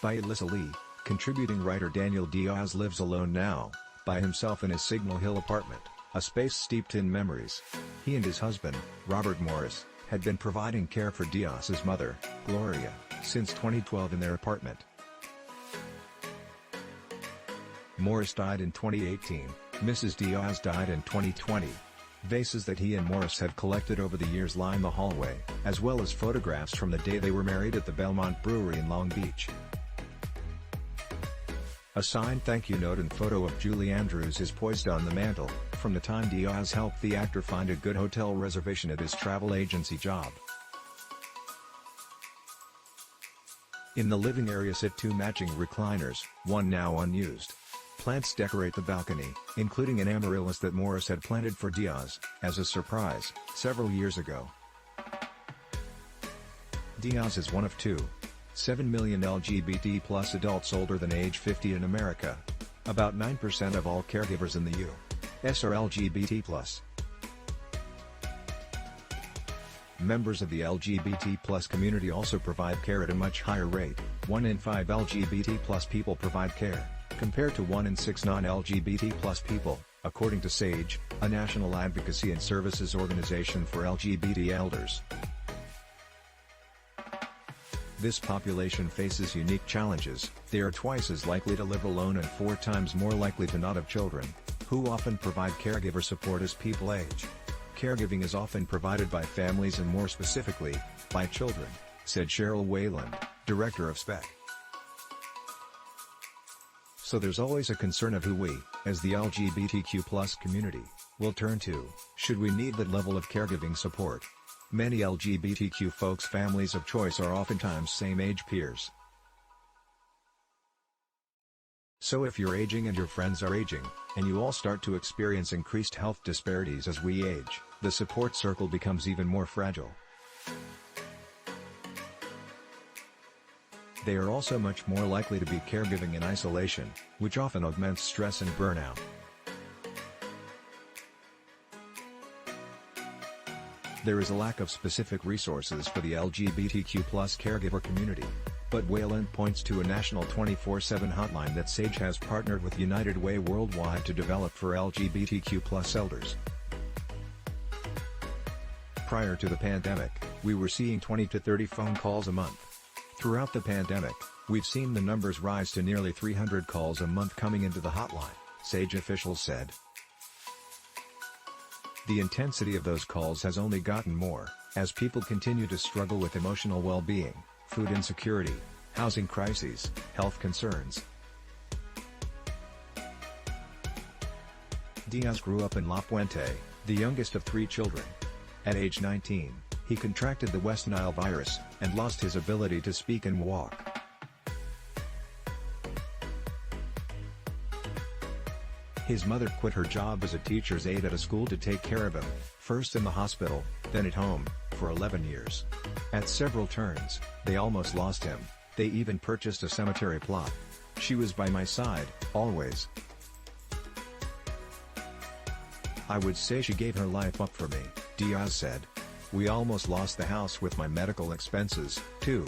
by Elissa Lee, contributing writer Diaz lives alone now, by himself in his Signal Hill apartment, a space steeped in memories. He and his husband, Robert Morris, had been providing care for Diaz's mother, Gloria, since 2012 in their apartment. Morris died in 2018, Mrs. Diaz died in 2020. Vases that he and Morris had collected over the years line the hallway, as well as photographs from the day they were married at the Belmont Brewery in Long Beach. A signed thank you note and photo of Julie Andrews is poised on the mantel, from the time Diaz helped the actor find a good hotel reservation at his travel agency job. In the living area sit two matching recliners, one now unused. Plants decorate the balcony, including an amaryllis that Morris had planted for Diaz, as a surprise, several years ago. Diaz is one of 7 million LGBT+ adults older than age 50 in America. About 9% of all caregivers in the U.S. are LGBT+. Members of the LGBT+ community also provide care at a much higher rate. 1 in 5 LGBT+ people provide care, compared to 1 in 6 non-LGBT+ people, according to SAGE, a national advocacy and services organization for LGBT elders. This population faces unique challenges. They are twice as likely to live alone and 4 times more likely to not have children, who often provide caregiver support as people age. Caregiving is often provided by families and more specifically, by children, said Sherrill Wayland, director of SPEC. So there's always a concern of who we, as the LGBTQ+ community, will turn to, should we need that level of caregiving support. Many LGBTQ folks' families of choice are oftentimes same-age peers. So if you're aging and your friends are aging, and you all start to experience increased health disparities as we age, the support circle becomes even more fragile. They are also much more likely to be caregiving in isolation, which often augments stress and burnout. There is a lack of specific resources for the LGBTQ+ caregiver community, but Wayland points to a national 24/7 hotline that SAGE has partnered with United Way Worldwide to develop for LGBTQ+ elders. Prior to the pandemic, we were seeing 20 to 30 phone calls a month. Throughout the pandemic, we've seen the numbers rise to nearly 300 calls a month coming into the hotline, SAGE officials said. The intensity of those calls has only gotten more, as people continue to struggle with emotional well-being, food insecurity, housing crises, health concerns. Diaz grew up in Puente, the youngest of 3 children. At age 19, he contracted the West Nile Virus, and lost his ability to speak and walk. His mother quit her job as a teacher's aide at a school to take care of him, first in the hospital, then at home, for 11 years. At several turns, they almost lost him. They even purchased a cemetery plot. She was by my side, always. I would say she gave her life up for me, Diaz said. We almost lost the house with my medical expenses, too.